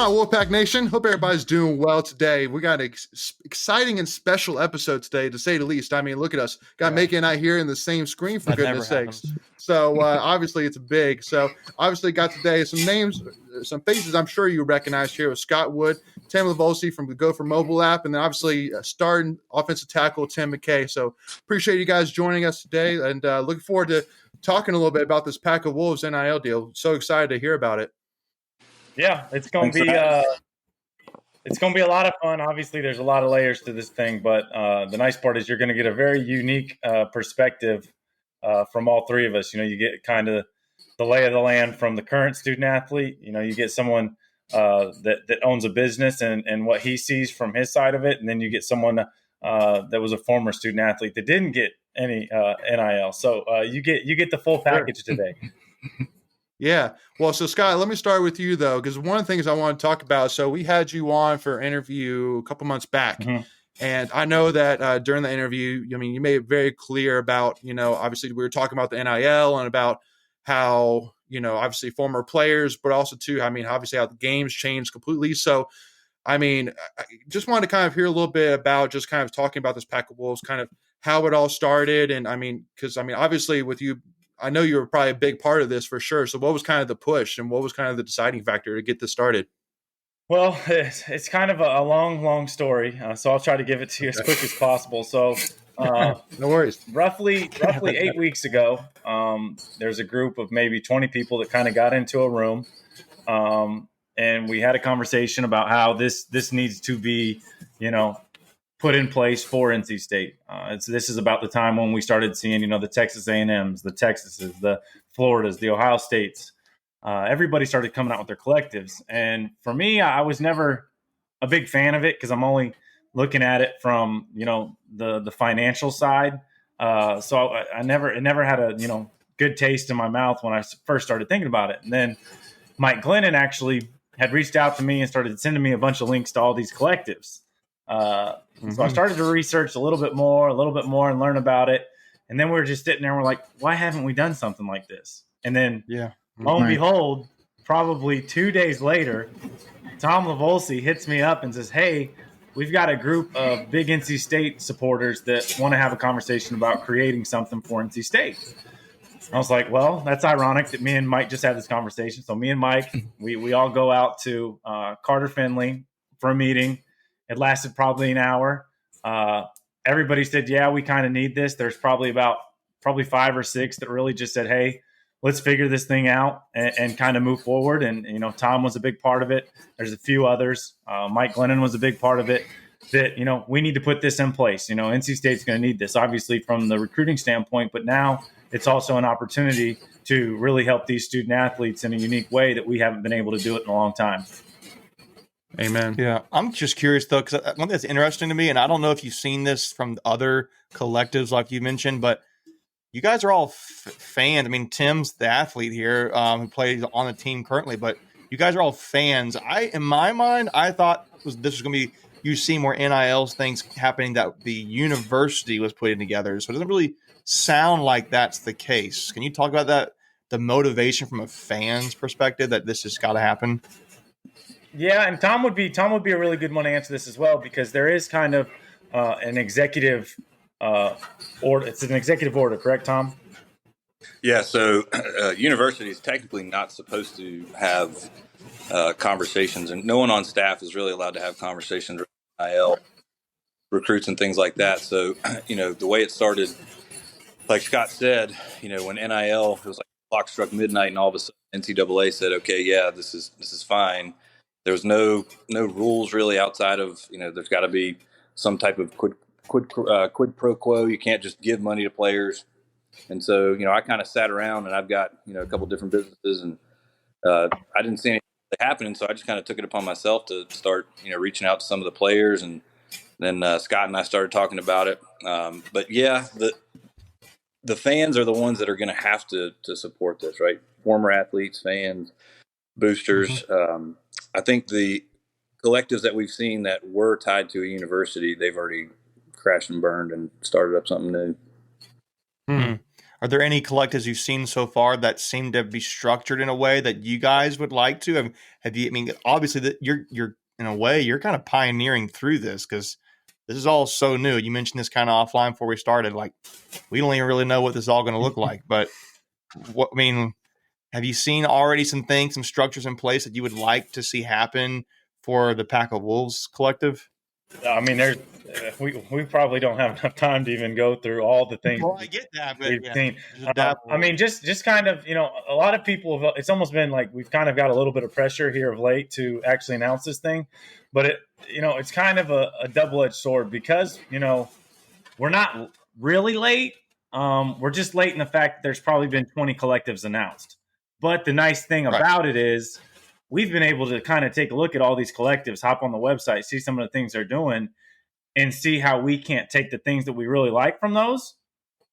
on, Wolfpack Nation? Hope everybody's doing well today. We got an exciting and special episode today, to say the least. I mean, look at us. Got Mckay and I here in the same screen, for goodness sakes. So obviously it's big. So obviously got today some names, some faces I'm sure you recognize here with Scott Wood, Tim Livolsi from the Gopher mobile app, and then obviously starting offensive tackle Tim Mckay. So appreciate you guys joining us today, and looking forward to talking a little bit about this Pack of Wolves NIL deal. So excited to hear about it. Yeah, it's going to be a lot of fun. Obviously, there's a lot of layers to this thing, but the nice part is you're going to get a very unique perspective from all three of us. You know, you get kind of the lay of the land from the current student athlete. You know, you get someone that owns a business and what he sees from his side of it, and then you get someone that was a former student athlete that didn't get any NIL. So you get the full package today. Yeah. Well, so Scott, let me start with you though, because one of the things I want to talk about. So we had you on for an interview a couple months back, and I know that during the interview, I mean, you made it very clear about, you know, obviously we were talking about the NIL and about how, you know, obviously former players, but also too, I mean, obviously how the game's changed completely. So, I mean, I just wanted to kind of hear a little bit about just kind of talking about this Pack of Wolves, kind of how it all started, and I mean, because I mean, obviously with you. I know you were probably a big part of this for sure. So what was kind of the push and what was kind of the deciding factor to get this started? Well, it's kind of a long story. So I'll try to give it to you as quick as possible. So no worries. Roughly 8 weeks ago, there's a group of maybe 20 people that kind of got into a room. And we had a conversation about how this needs to be, you know, put in place for NC State. This is about the time when we started seeing, you know, the Texas A&Ms, the Texases, the Floridas, the Ohio States. Everybody started coming out with their collectives. And for me, I was never a big fan of it because I'm only looking at it from, you know, the financial side. So it never had a, you know, good taste in my mouth when I first started thinking about it. And then Mike Glennon actually had reached out to me and started sending me a bunch of links to all these collectives. So I started to research a little bit more and learn about it. And then we were just sitting there and we're like, why haven't we done something like this? And then lo and behold, probably 2 days later, Tom Livolsi hits me up and says, hey, we've got a group of big NC State supporters that want to have a conversation about creating something for NC State. I was like, well, that's ironic that me and Mike just had this conversation. So me and Mike, we all go out to Carter Finley for a meeting. It lasted probably an hour. Everybody said, yeah, we kind of need this. There's probably 5 or 6 that really just said, hey, let's figure this thing out and kind of move forward. And, you know, Tom was a big part of it. There's a few others. Mike Glennon was a big part of it that, you know, we need to put this in place. You know, NC State's going to need this, obviously, from the recruiting standpoint. But now it's also an opportunity to really help these student athletes in a unique way that we haven't been able to do it in a long time. Amen. Yeah, I'm just curious though, because one thing that's interesting to me, and I don't know if you've seen this from other collectives like you mentioned, but you guys are all fans. I mean, Tim's the athlete here who plays on the team currently, but you guys are all fans. In my mind, I thought this was going to be you see more NIL things happening that the university was putting together. So it doesn't really sound like that's the case. Can you talk about that? The motivation from a fan's perspective that this has got to happen. Yeah, and Tom would be a really good one to answer this as well, because there is kind of an executive order. It's an executive order, correct, Tom? Yeah. So university is technically not supposed to have conversations, and no one on staff is really allowed to have conversations with NIL recruits and things like that. So, you know, the way it started, like Scott said, you know, when NIL, it was like the clock struck midnight, and all of a sudden NCAA said, okay, yeah, this is fine. There was no rules really outside of, you know, there's got to be some type of quid pro quo. You can't just give money to players. And so, you know, I kind of sat around, and I've got, you know, a couple different businesses, and I didn't see anything happening. So I just kind of took it upon myself to start, you know, reaching out to some of the players. And then Scott and I started talking about it. But yeah, the fans are the ones that are going to have to support this, right? Former athletes, fans, boosters. Mm-hmm. I think the collectives that we've seen that were tied to a university, they've already crashed and burned and started up something new. Hmm. Are there any collectives you've seen so far that seem to be structured in a way that you guys would like to? Have you? I mean, obviously, that you're in a way you're kind of pioneering through this because this is all so new. You mentioned this kind of offline before we started. Like, we don't even really know what this is all going to look like. But have you seen already some structures in place that you would like to see happen for the Pack of Wolves collective? I mean, we probably don't have enough time to even go through all the things. Well, I get that, but we've seen. I mean, just kind of, a lot of people. It's almost been like we've kind of got a little bit of pressure here of late to actually announce this thing, but it's kind of a double-edged sword because we're not really late. We're just late in the fact that there's probably been 20 collectives announced. But the nice thing about it is we've been able to kind of take a look at all these collectives, hop on the website, see some of the things they're doing, and see how we can't take the things that we really like from those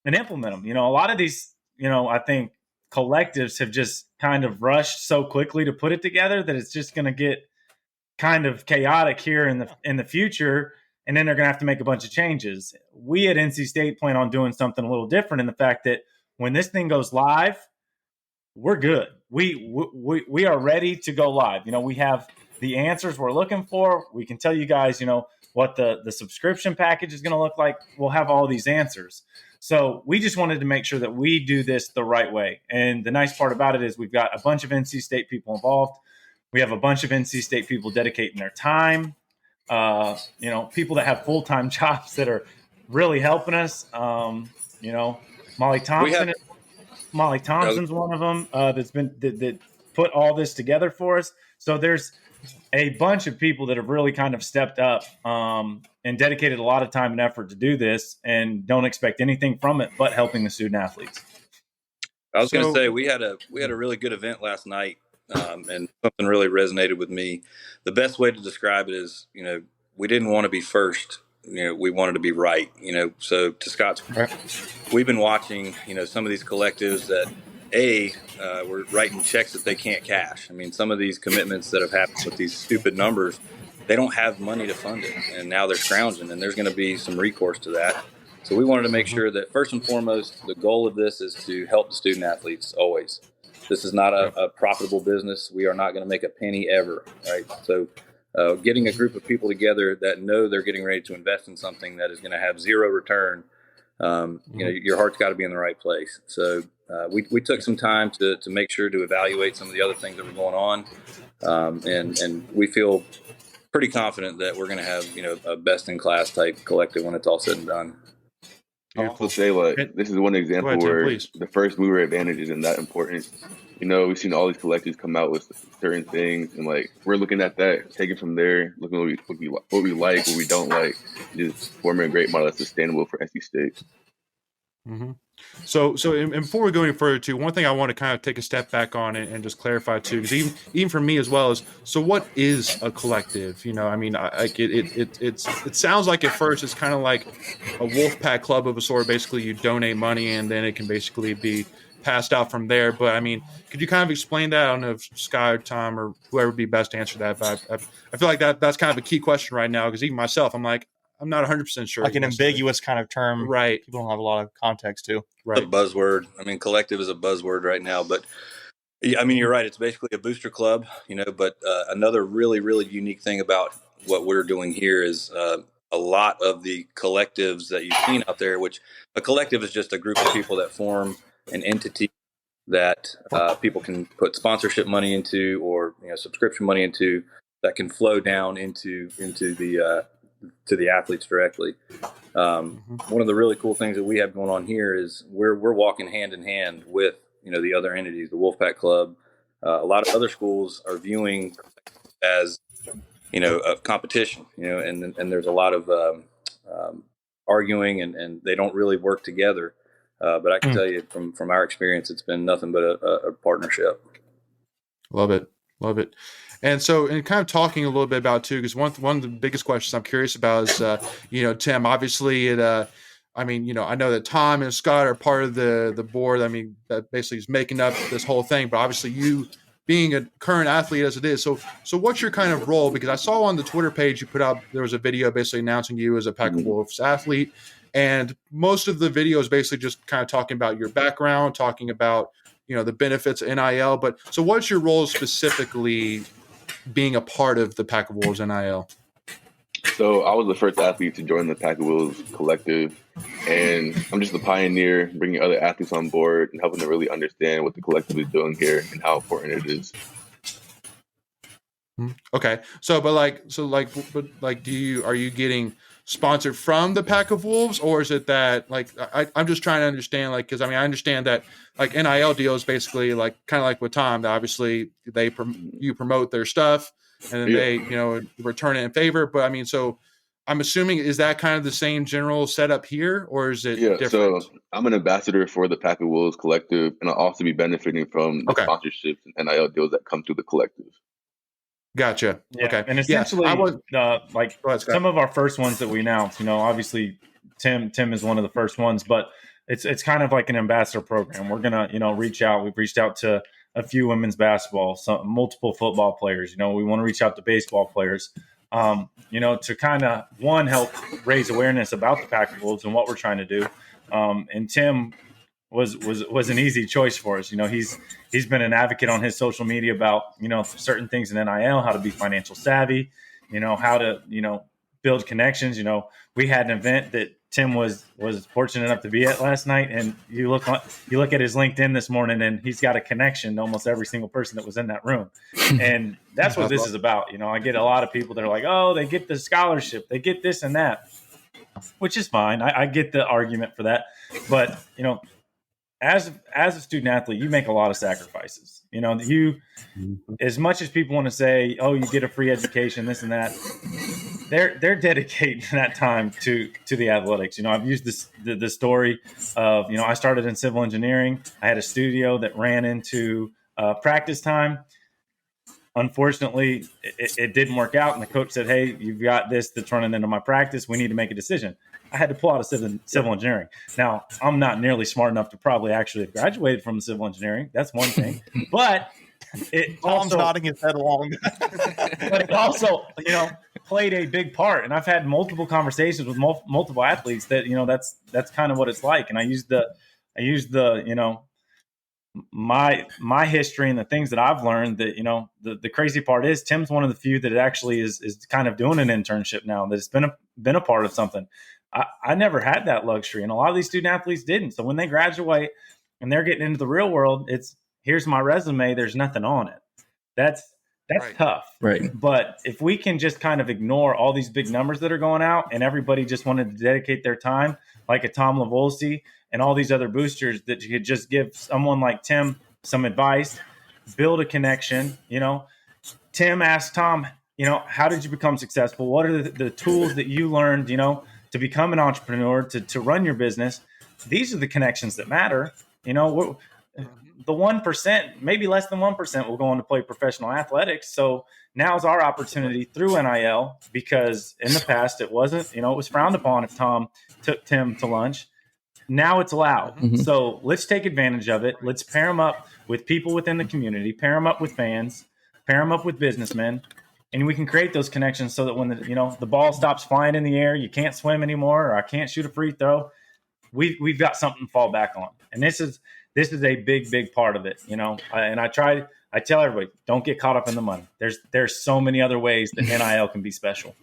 and implement them. A lot of these, I think collectives have just kind of rushed so quickly to put it together that it's just going to get kind of chaotic here in the future. And then they're going to have to make a bunch of changes. We at NC State plan on doing something a little different in the fact that when this thing goes live, we're good. We are ready to go live. We have the answers we're looking for. We can tell you guys, what the subscription package is going to look like. We'll have all these answers. So we just wanted to make sure that we do this the right way. And the nice part about it is we've got a bunch of NC State people involved. We have a bunch of NC State people dedicating their time. People that have full-time jobs that are really helping us. Molly Thompson's one of them that put all this together for us. So there's a bunch of people that have really kind of stepped up and dedicated a lot of time and effort to do this, and don't expect anything from it but helping the student athletes. I was going to say we had a really good event last night, and something really resonated with me. The best way to describe it is, we didn't want to be first. We wanted to be right. So to Scott's point, we've been watching, some of these collectives that we're writing checks that they can't cash. I mean, some of these commitments that have happened with these stupid numbers, they don't have money to fund it, and now they're scrounging, and there's going to be some recourse to that. So we wanted to make sure that first and foremost, the goal of this is to help the student athletes always. This is not a profitable business. We are not going to make a penny ever, right? So getting a group of people together that know they're getting ready to invest in something that is going to have zero return, your heart's got to be in the right place. So we took some time to make sure to evaluate some of the other things that were going on, and we feel pretty confident that we're going to have a best-in-class type collective when it's all said and done. I also say, this is one example where the first mover advantage isn't that important. We've seen all these collectives come out with certain things, and we're looking at that, take it from there, looking at what we like, what we don't like, just forming a great model that's sustainable for NC State. Mm-hmm. So and before we go any further, too, one thing I want to kind of take a step back on and just clarify too, because even for me as well is, so what is a collective? It sounds like at first it's kind of like a wolf pack club of a sort. Basically, you donate money and then it can basically be passed out from there. But could you kind of explain that? I don't know if Sky or Tom or whoever would be best to answer that, but I feel like that's kind of a key question right now, because even myself, I'm not 100% sure. Like an ambiguous kind of term. Right. People don't have a lot of context to. Right. It's a buzzword. Collective is a buzzword right now, but you're right. It's basically a booster club, but another really, really unique thing about what we're doing here is a lot of the collectives that you've seen out there, which a collective is just a group of people that form an entity that people can put sponsorship money into or subscription money into, that can flow down into the to the athletes directly. One of the really cool things that we have going on here is we're walking hand in hand with the other entities, the Wolfpack Club. A lot of other schools are viewing as a competition, and there's a lot of arguing, and they don't really work together. But I can tell you from our experience, it's been nothing but a partnership. Love it. And so, and kind of talking a little bit about too, because one of the biggest questions I'm curious about is, Tim, obviously I know that Tom and Scott are part of the board. That basically is making up this whole thing, but obviously you being a current athlete as it is. So what's your kind of role? Because I saw on the Twitter page you put out, there was a video basically announcing you as a Pack of Wolves athlete. And most of the video is basically just kind of talking about your background, talking about, the benefits of NIL. But so what's your role specifically being a part of the Pack of Wolves NIL? So I was the first athlete to join the Pack of Wolves collective, and I'm just the pioneer, bringing other athletes on board and helping them really understand what the collective is doing here and how important it is. Okay. Are you getting sponsored from the Pack of Wolves, or is it that I'm just trying to understand, because I understand that NIL deals basically kind of like with Tom, that obviously you promote their stuff and then they return it in favor. But so I'm assuming, is that kind of the same general setup here, or is it different? So I'm an ambassador for the Pack of Wolves collective, and I'll also be benefiting from the sponsorships and NIL deals that come through the collective. Gotcha. Yeah. Okay. And essentially, some of our first ones that we announced, obviously Tim is one of the first ones, but it's kind of like an ambassador program. We're gonna, reach out. We've reached out to a few women's basketball, multiple football players. We want to reach out to baseball players, to kind of help raise awareness about the Pack of Wolves and what we're trying to do. And Tim was an easy choice for us. He's been an advocate on his social media about, certain things in NIL, how to be financial savvy, how to, build connections. We had an event that Tim was fortunate enough to be at last night, and you look at his LinkedIn this morning, and he's got a connection to almost every single person that was in that room. And that's what this is about. I get a lot of people that are like, oh, they get the scholarship, they get this and that, which is fine. I get the argument for that. But, as a student athlete, you make a lot of sacrifices. As much as people want to say, oh, you get a free education, this and that, they're dedicating that time to the athletics. I've used the story of, I started in civil engineering. I had a studio that ran into practice time. Unfortunately, it didn't work out. And the coach said, hey, you've got this that's running into my practice. We need to make a decision. I had to pull out of civil engineering. Now, I'm not nearly smart enough to probably actually have graduated from civil engineering. That's one thing. But Tom's nodding his head along. But it also, played a big part. And I've had multiple conversations with multiple athletes that, that's kind of what it's like. And I used the my history and the things that I've learned that, the crazy part is Tim's one of the few that actually is kind of doing an internship now, that's been a part of something. I never had that luxury, and a lot of these student athletes didn't. So when they graduate and they're getting into the real world, it's here's my resume. There's nothing on it. That's right. Tough. Right. But if we can just kind of ignore all these big numbers that are going out, and everybody just wanted to dedicate their time, like a Tom Livolsi and all these other boosters, that you could just give someone like Tim some advice, build a connection. Tim asked Tom, how did you become successful? What are the tools that you learned, to become an entrepreneur, to run your business? These are the connections that matter. The 1%, maybe less than 1%, will go on to play professional athletics. So now's our opportunity through NIL, because in the past it wasn't, it was frowned upon if Tom took Tim to lunch. Now it's allowed. Mm-hmm. So let's take advantage of it. Let's pair them up with people within the community, pair them up with fans, pair them up with businessmen, and we can create those connections so that when the ball stops flying in the air, you can't swim anymore, or I can't shoot a free throw, we've got something to fall back on. And this is a big part of it, and I tell everybody, don't get caught up in the money. There's so many other ways that NIL can be special.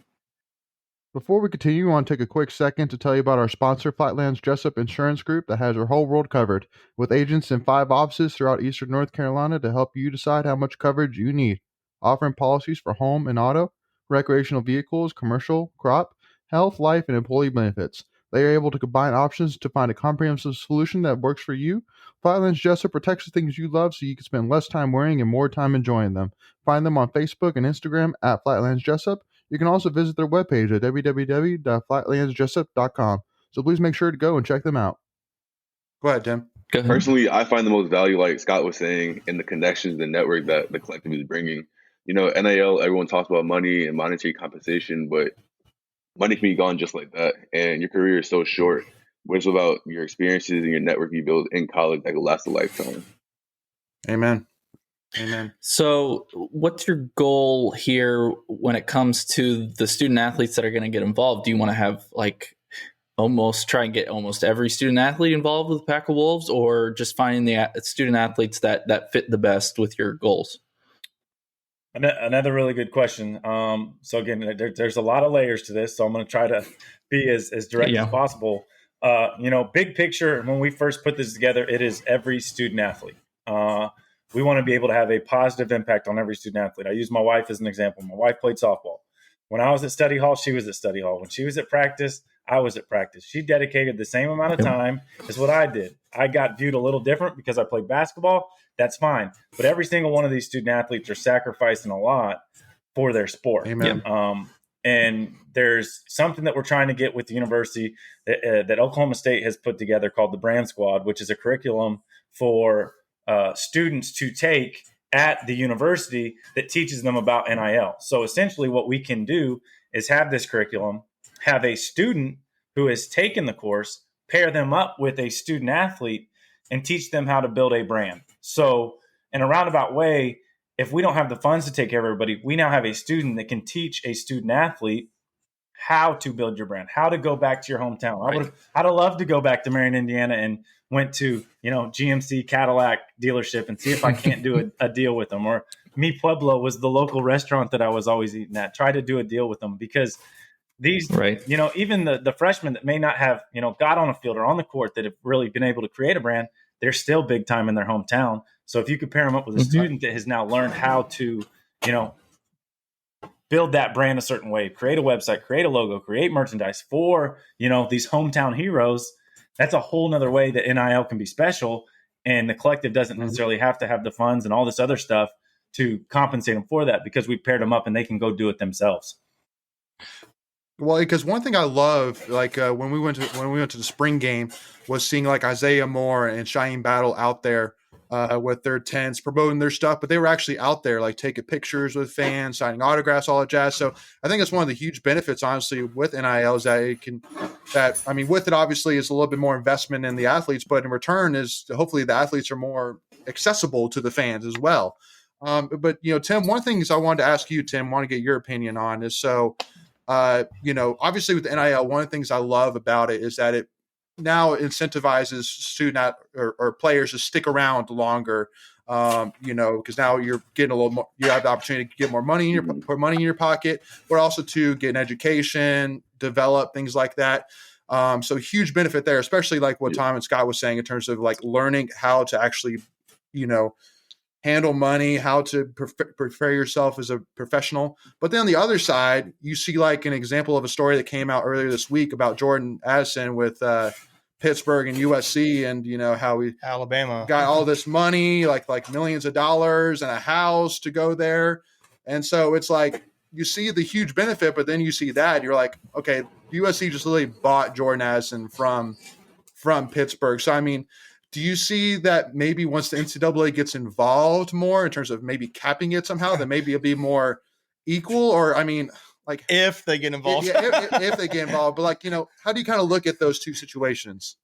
Before we continue, I want to take a quick second to tell you about our sponsor, Flightland's Jessup Insurance Group, that has your whole world covered, with agents in 5 offices throughout eastern North Carolina to help you decide how much coverage you need, offering policies for home and auto, recreational vehicles, commercial, crop, health, life, and employee benefits. They are able to combine options to find a comprehensive solution that works for you. Flightland's Jessup protects the things you love so you can spend less time worrying and more time enjoying them. Find them on Facebook and Instagram at Flightland's Jessup. You can also visit their webpage at www.flightlandsjessup.com. So please make sure to go and check them out. Go ahead, Tim. Go ahead. Personally, I find the most value, like Scott was saying, in the connections, the network that the collective is bringing. NIL, everyone talks about money and monetary compensation, but money can be gone just like that. And your career is so short. But it's about your experiences and your network you build in college that will last a lifetime. Amen. So what's your goal here when it comes to the student athletes that are going to get involved? Do you want to have like almost try and get almost every student athlete involved with the Pack of Wolves, or just finding the student athletes that fit the best with your goals? Another really good question. So again, there's a lot of layers to this, so I'm going to try to be as direct as possible. Big picture, when we first put this together, it is every student athlete. We want to be able to have a positive impact on every student athlete. I use my wife as an example. My wife played softball. When I was at study hall, she was at study hall. When she was at practice, I was at practice. She dedicated the same amount of time as what I did. I got viewed a little different because I played basketball. That's fine. But every single one of these student athletes are sacrificing a lot for their sport. Amen. And there's something that we're trying to get with the university that Oklahoma State has put together called the Brand Squad, which is a curriculum for students to take at the university that teaches them about NIL. So essentially what we can do is have this curriculum, have a student who has taken the course, pair them up with a student athlete, and teach them how to build a brand. So in a roundabout way, if we don't have the funds to take care of everybody, we now have a student that can teach a student athlete how to build your brand, how to go back to your hometown. Right. I'd have loved to go back to Marion, Indiana, and went to, GMC Cadillac dealership and see if I can't do a deal with them. Or Mi Pueblo was the local restaurant that I was always eating at. Try to do a deal with them, because these, even the freshmen that may not have, got on a field or on the court that have really been able to create a brand, they're still big time in their hometown. So if you could pair them up with a student that has now learned how to, build that brand a certain way, create a website, create a logo, create merchandise for, these hometown heroes, that's a whole nother way that NIL can be special. And the collective doesn't necessarily have to have the funds and all this other stuff to compensate them for that, because we paired them up and they can go do it themselves. Well, because one thing I love, when we went to the spring game, was seeing like Isaiah Moore and Cheyenne Battle out there with their tents promoting their stuff, but they were actually out there like taking pictures with fans, signing autographs, all that jazz. So I think it's one of the huge benefits, honestly, with NIL is that with it, obviously, it's a little bit more investment in the athletes, but in return is hopefully the athletes are more accessible to the fans as well. But Tim, one of the things I wanted to ask you, Tim, want to get your opinion on is obviously with the NIL, one of the things I love about it is that it now incentivizes student or players to stick around longer, because now you're getting a little more, you have the opportunity to get more money put money in your pocket, but also to get an education, develop things like that. So huge benefit there, especially like what Tom and Scott was saying in terms of like learning how to actually, handle money, how to prepare yourself as a professional. But then on the other side, you see like an example of a story that came out earlier this week about Jordan Addison with Pittsburgh and USC, and how he Alabama got all this money, like millions of dollars and a house to go there. And so it's like you see the huge benefit, but then you see that you're like, okay, USC just literally bought Jordan Addison from Pittsburgh. So I mean, do you see that maybe once the NCAA gets involved more in terms of maybe capping it somehow, then maybe it'll be more equal? Or, I mean, like if they get involved, if they get involved, but like, how do you kind of look at those two situations?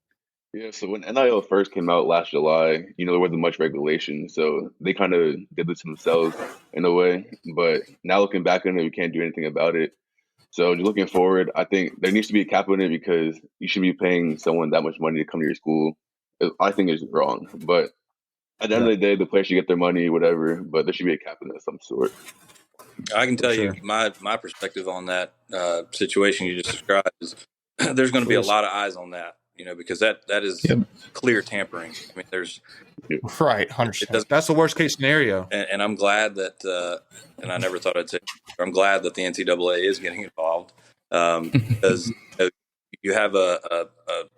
Yeah. So when NIL first came out last July, there wasn't much regulation. So they kind of did this themselves in a way, but now looking back on it, we can't do anything about it. So just looking forward, I think there needs to be a cap on it, because you should be paying someone that much money to come to your school. I think it's wrong, but at the end of the day, the players should get their money, whatever. But there should be a cap in it of some sort. I can tell you my perspective on that situation you just described is there's going to be a lot of eyes on that, because that is clear tampering. I mean, there's right 100%. That's the worst case scenario, and I'm glad that, and I never thought I'd say, I'm glad that the NCAA is getting involved, because you have a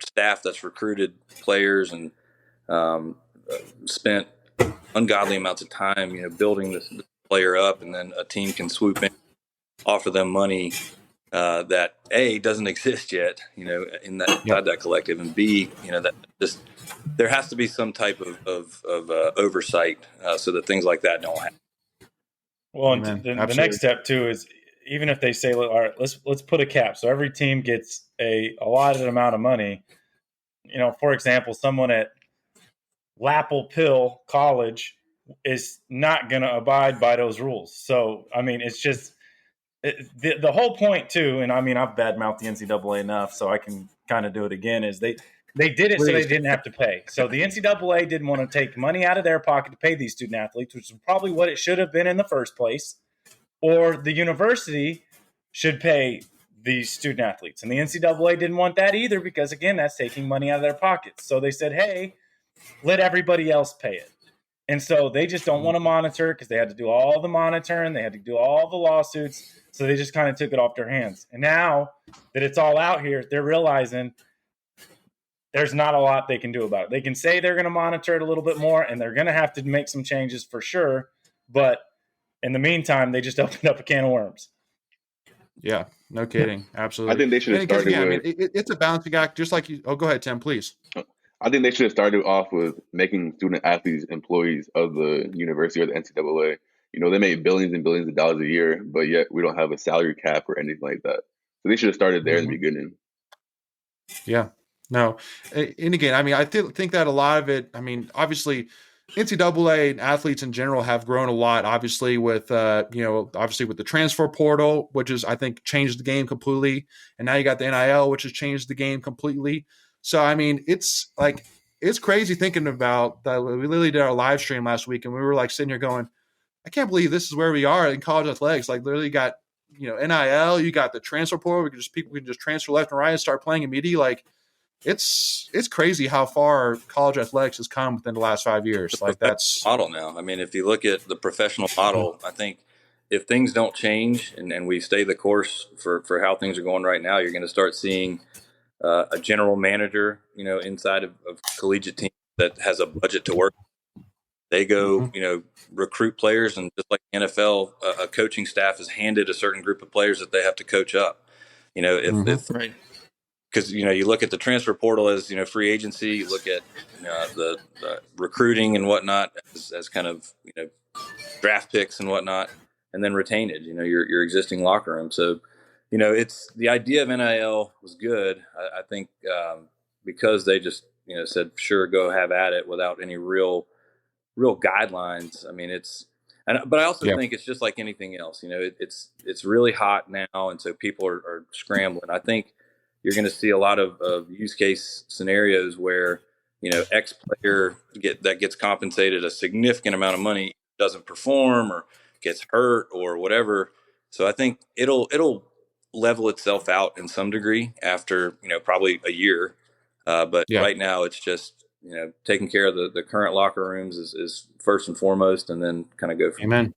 staff that's recruited players and spent ungodly amounts of time, building this player up, and then a team can swoop in, offer them money that A, doesn't exist yet, in that collective, and B, that just there has to be some type of oversight so that things like that don't happen. Well, and the next step too is, even if they say, all right, let's put a cap, so every team gets a allotted amount of money. For example, someone at Lapel Pill College is not going to abide by those rules. So, I mean, it's just the whole point too, and I mean, I've badmouthed the NCAA enough, so I can kind of do it again, is they did it so they didn't have to pay. So the NCAA didn't want to take money out of their pocket to pay these student athletes, which is probably what it should have been in the first place, or the university should pay these student athletes. And the NCAA didn't want that either because, again, that's taking money out of their pockets. So they said, hey, let everybody else pay it. And so they just don't want to monitor because they had to do all the monitoring. They had to do all the lawsuits. So they just kind of took it off their hands. And now that it's all out here, they're realizing there's not a lot they can do about it. They can say they're going to monitor it a little bit more, and they're going to have to make some changes for sure. But in the meantime, they just opened up a can of worms. Yeah, no kidding. Absolutely. I think they should have started with... it's a balancing act, just like you... Oh, go ahead, Tim, please. I think they should have started off with making student athletes employees of the university or the NCAA. You know, they make billions and billions of dollars a year, but yet we don't have a salary cap or anything like that. So they should have started there in the beginning. Yeah. No. And again, I mean, I think that a lot of it, I mean, obviously NCAA and athletes in general have grown a lot, obviously with, obviously with the transfer portal, which is, I think, changed the game completely. And now you got the NIL, which has changed the game completely. So, I mean, it's crazy thinking about that. We literally did our live stream last week and we were like sitting here going, I can't believe this is where we are in college athletics. Like literally got, NIL, you got the transfer portal. People can just transfer left and right and start playing immediately. Like it's crazy how far college athletics has come within the last 5 years. Like that's model now. I mean, if you look at the professional model, I think if things don't change and we stay the course for how things are going right now, you're going to start seeing a general manager, inside of collegiate teams that has a budget to work. They go, recruit players, and just like the NFL, a coaching staff is handed a certain group of players that they have to coach up. Right. Because you look at the transfer portal as free agency, you look at the recruiting and whatnot as kind of draft picks and whatnot, and then retainage. Your existing locker room. So it's the idea of NIL was good. I think because they just said sure, go have at it without any real guidelines. I mean, but I also think it's just like anything else. It's really hot now, and so people are scrambling. I think you're going to see a lot of use case scenarios where X player gets compensated a significant amount of money, doesn't perform or gets hurt or whatever. So I think it'll level itself out in some degree after probably a year. But right now it's just taking care of the current locker rooms is first and foremost, and then kind of go from Amen.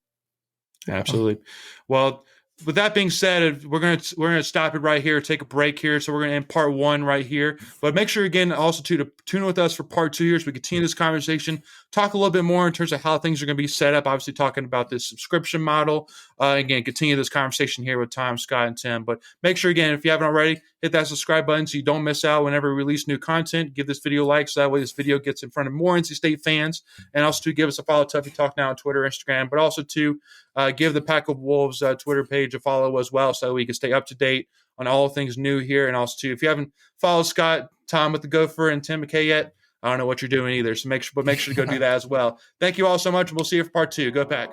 Absolutely. Well, with that being said, we're gonna stop it right here, take a break here. So we're gonna end part 1 right here. But make sure again also to tune with us for part 2 here as we continue this conversation, talk a little bit more in terms of how things are gonna be set up. Obviously talking about this subscription model. Again, continue this conversation here with Tom, Scott, and Tim. But make sure again, if you haven't already, hit that subscribe button so you don't miss out whenever we release new content. Give this video a like so that way this video gets in front of more NC State fans. And also to give us a follow, Tuffy Talk Now on Twitter, Instagram, but also to give the Pack of Wolves Twitter page a follow as well so we can stay up to date on all things new here. And also, too, if you haven't followed Scott, Tom with the Gopher, and Tim Mckay yet, I don't know what you're doing either. So make sure to go do that as well. Thank you all so much, and we'll see you for part 2. Go Pack.